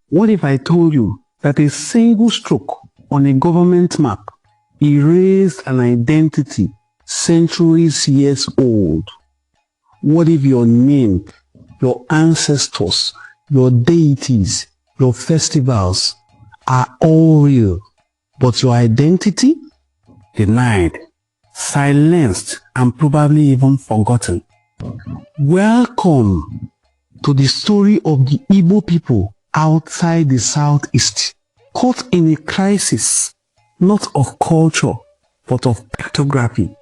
What if I told you that a single stroke on a government map erased an identity centuries years old? What if your name, your ancestors, your deities, your festivals are all real, but your identity denied, silenced, and probably even forgotten? Welcome to the story of the Igbo people outside the Southeast, caught in a crisis, not of culture, but of cartography.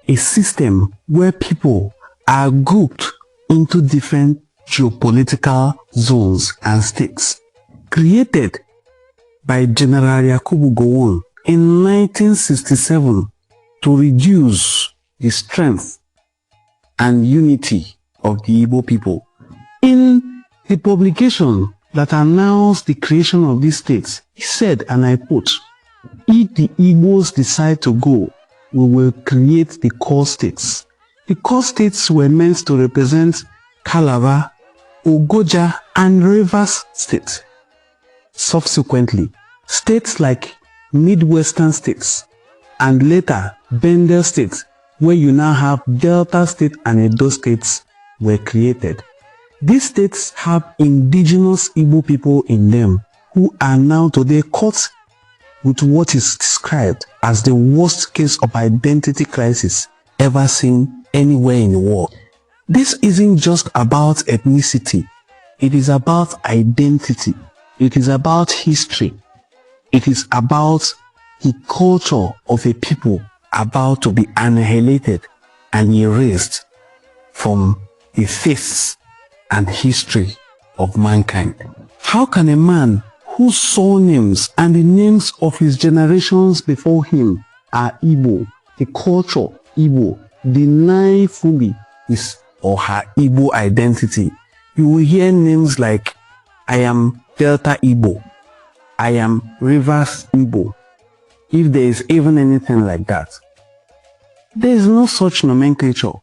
A system where people are grouped into different geopolitical zones and states, created by General Yakubu Gowon in 1967 to reduce the strength and unity of the Igbo people. In the publication that announced the creation of these states, he said, and I quote, "If the Igbos decide to go, we will create the core states." The core states were meant to represent Calabar, Ogoja, and Rivers State. Subsequently, states like Midwestern states and later Bender states, where you now have Delta State and Edo states, were created. These states have indigenous Igbo people in them who are now today caught with what is described as the worst case of identity crisis ever seen anywhere in the world. This isn't just about ethnicity. It is about identity. It is about history. It is about the culture of a people about to be annihilated and erased from the face and history of mankind. How can a man whose surnames and the names of his generations before him are Igbo, the culture Igbo, deny fully his or her Igbo identity? You will hear names like, I am Delta Igbo, I am Rivers Igbo, if there is even anything like that. There is no such nomenclature.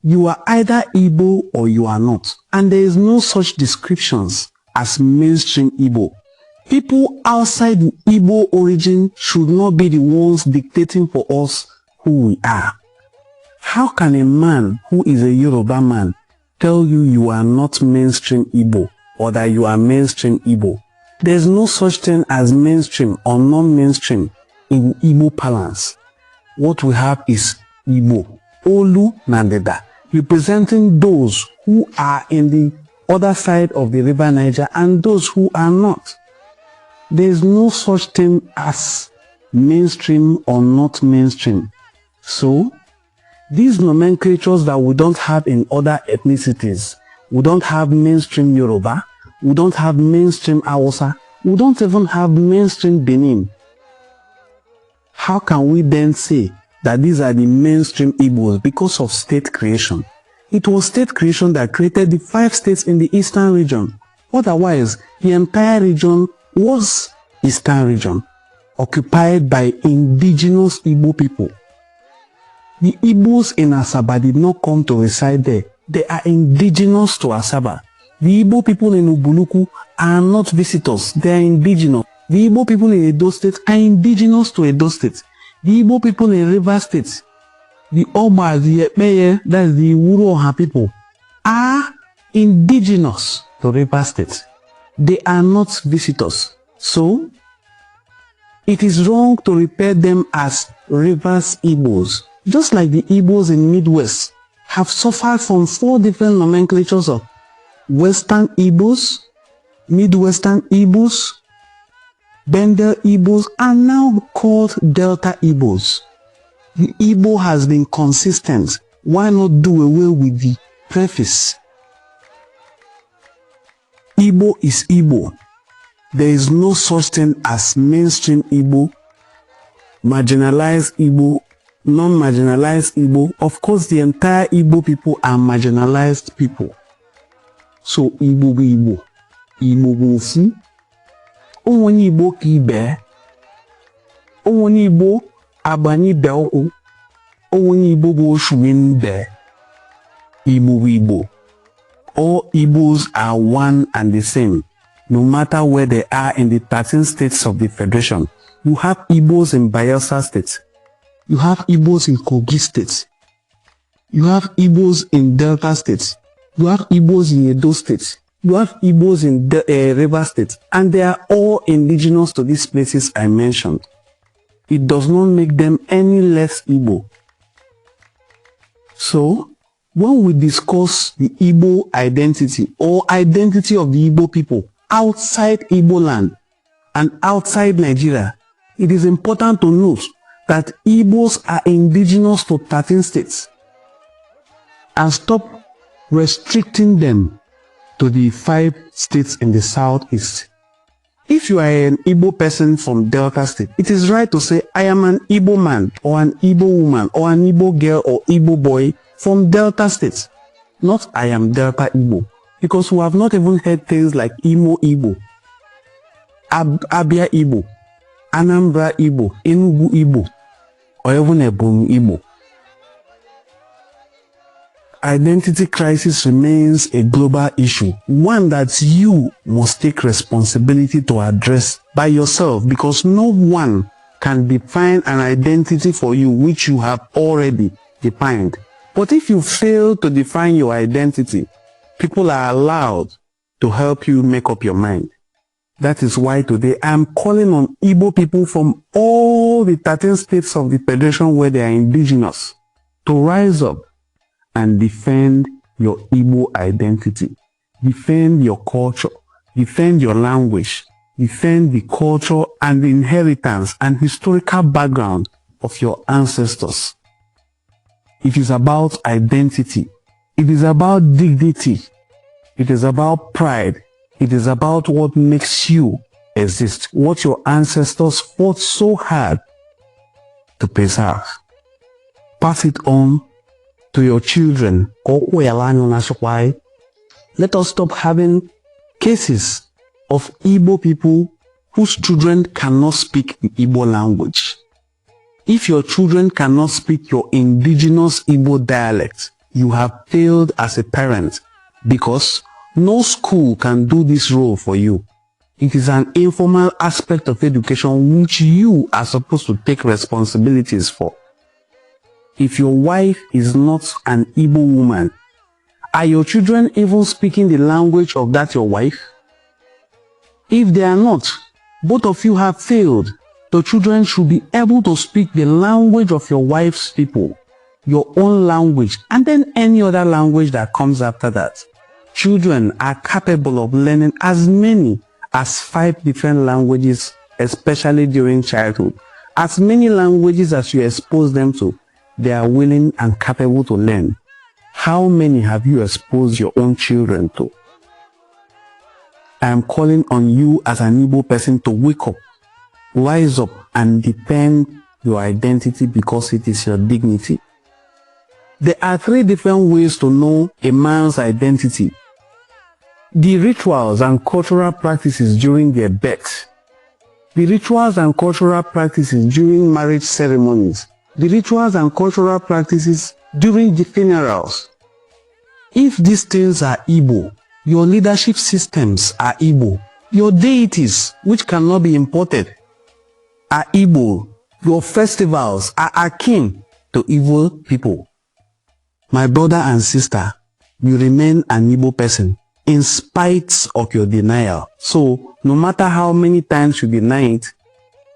You are either Igbo or you are not, and there is no such descriptions as mainstream Igbo. People outside the Igbo origin should not be the ones dictating for us who we are. How can a man who is a Yoruba man tell you you are not mainstream Igbo or that you are mainstream Igbo? There is no such thing as mainstream or non-mainstream in Igbo parlance. What we have is Igbo, Olu Nandeda, representing those who are in the other side of the river Niger and those who are not. There is no such thing as mainstream or not mainstream. So, these nomenclatures that we don't have in other ethnicities, we don't have mainstream Yoruba, we don't have mainstream Hausa, we don't even have mainstream Benin. How can we then say that these are the mainstream Igbos because of state creation? It was state creation that created the 5 states in the eastern region. Otherwise, the entire region was eastern region, occupied by indigenous Igbo people. The Igbos in Asaba did not come to reside there. They are indigenous to Asaba. The Igbo people in Ubuluku are not visitors. They are indigenous. The Igbo people in Edo State are indigenous to Edo State. The Igbo people in River State, the Oba, the Ekpeye, that's the Uruoha people, are indigenous to River State. They are not visitors. So, it is wrong to refer them as Rivers Igbos. Just like the Igbos in Midwest have suffered from 4 different nomenclatures of Western Igbos, Midwestern Igbos, Bender Igbos, are now called Delta Igbos. The Igbo has been consistent. Why not do away with the preface? Igbo is Igbo. There is no such thing as mainstream Igbo, marginalized Igbo, non-marginalized Igbo. Of course, the entire Igbo people are marginalized people. So Igbo bụ Igbo. Igbo bụ ofu. Onwere Igbo ka ibe. Onwere Igbo abanye ibe ụkwụ. Onwere Igbo bụ oshumi ibe. Igbo bụ Igbo. All Igbos are one and the same. no matter where they are in the 13 states of the Federation. You have Igbos in Bayelsa State. You have Igbos in Kogi State. You have Igbos in Delta State. You have Igbos in Edo State. You have Igbos in River State. And they are all indigenous to these places I mentioned. It does not make them any less Igbo. So, when we discuss the Igbo identity or identity of the Igbo people outside Igbo land and outside Nigeria, it is important to note that Igbos are indigenous to 13 states and stop restricting them to the 5 states in the southeast. If you are an Igbo person from Delta State, it is right to say, I am an Igbo man or an Igbo woman or an Igbo girl or Igbo boy from Delta State. Not I am Delta Igbo. Because we have not even heard things like Imo Igbo, Abia Igbo, Anambra Igbo, Enugu Igbo, or even Ebonyi Igbo. Identity crisis remains a global issue, one that you must take responsibility to address by yourself, because no one can define an identity for you which you have already defined. But if you fail to define your identity, people are allowed to help you make up your mind. That is why today I am calling on Igbo people from all the 13 states of the Federation where they are indigenous to rise up and defend your Igbo identity. Defend your culture. Defend your language. Defend the culture and the inheritance and historical background of your ancestors. It is about identity. It is about dignity. It is about pride. It is about what makes you exist, what your ancestors fought so hard to preserve. Pass it on to your children. Let us stop having cases of Igbo people whose children cannot speak the Igbo language. If your children cannot speak your indigenous Igbo dialect, you have failed as a parent, because no school can do this role for you. It is an informal aspect of education which you are supposed to take responsibilities for. If your wife is not an Igbo woman, are your children even speaking the language of that your wife? If they are not, both of you have failed. The children should be able to speak the language of your wife's people, your own language, and then any other language that comes after that. Children are capable of learning as many as 5 different languages, especially during childhood. As many languages as you expose them to, they are willing and capable to learn. How many have you exposed your own children to? I am calling on you as an Igbo person to wake up, rise up and defend your identity, because it is your dignity. There are 3 different ways to know a man's identity. The rituals and cultural practices during their birth. The rituals and cultural practices during marriage ceremonies. The rituals and cultural practices during the funerals. If these things are Igbo, your leadership systems are Igbo, your deities, which cannot be imported, are Igbo, your festivals are akin to Igbo people. My brother and sister, you remain an Igbo person in spite of your denial. So, no matter how many times you deny it,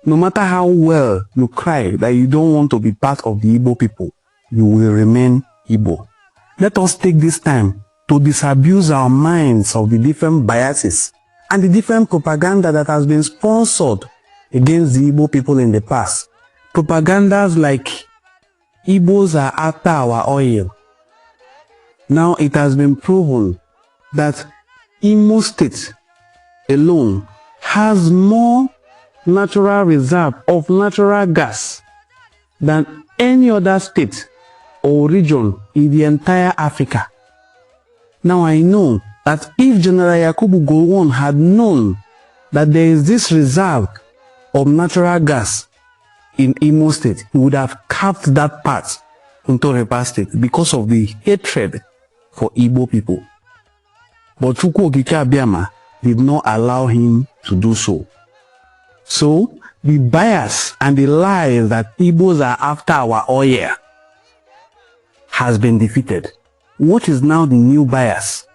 no matter how well you cry that you don't want to be part of the Igbo people, you will remain Igbo. Let us take this time to disabuse our minds of the different biases and the different propaganda that has been sponsored against the Igbo people in the past. Propagandas like Igbos are after our oil. Now it has been proven that Imo State alone has more natural reserve of natural gas than any other state or region in the entire Africa. Now I know that if General Yakubu Gowon had known that there is this reserve of natural gas in Imo State, he would have carved that part into River State because of the hatred for Igbo people. But Chukwu Okike Abiama did not allow him to do so. So, the bias and the lies that Igbos are after our oil has been defeated. What is now the new bias?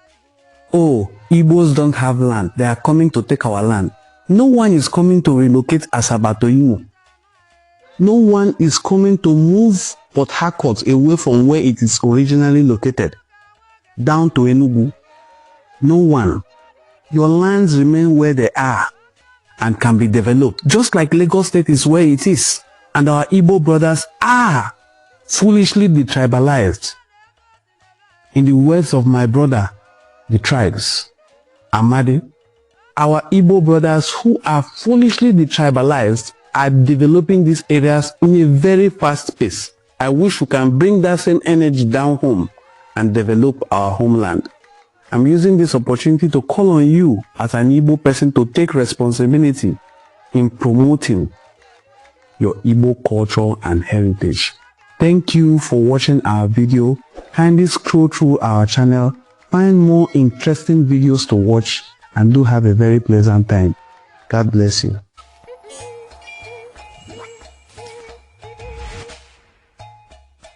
Oh, Igbos don't have land. They are coming to take our land. No one is coming to relocate Asaba to Imo. No one is coming to move Port Harcourt away from where it is originally located, down to Enugu. No one. Your lands remain where they are and can be developed, just like Lagos State is where it is. And our Igbo brothers are foolishly detribalized. In the words of my brother, the tribes, Amadi, our Igbo brothers who are foolishly detribalized are developing these areas in a very fast pace. I wish we can bring that same energy down home and develop our homeland. I'm using this opportunity to call on you as an Igbo person to take responsibility in promoting your Igbo culture and heritage. Thank you for watching our video. Kindly scroll through our channel, find more interesting videos to watch, and do have a very pleasant time. God bless you.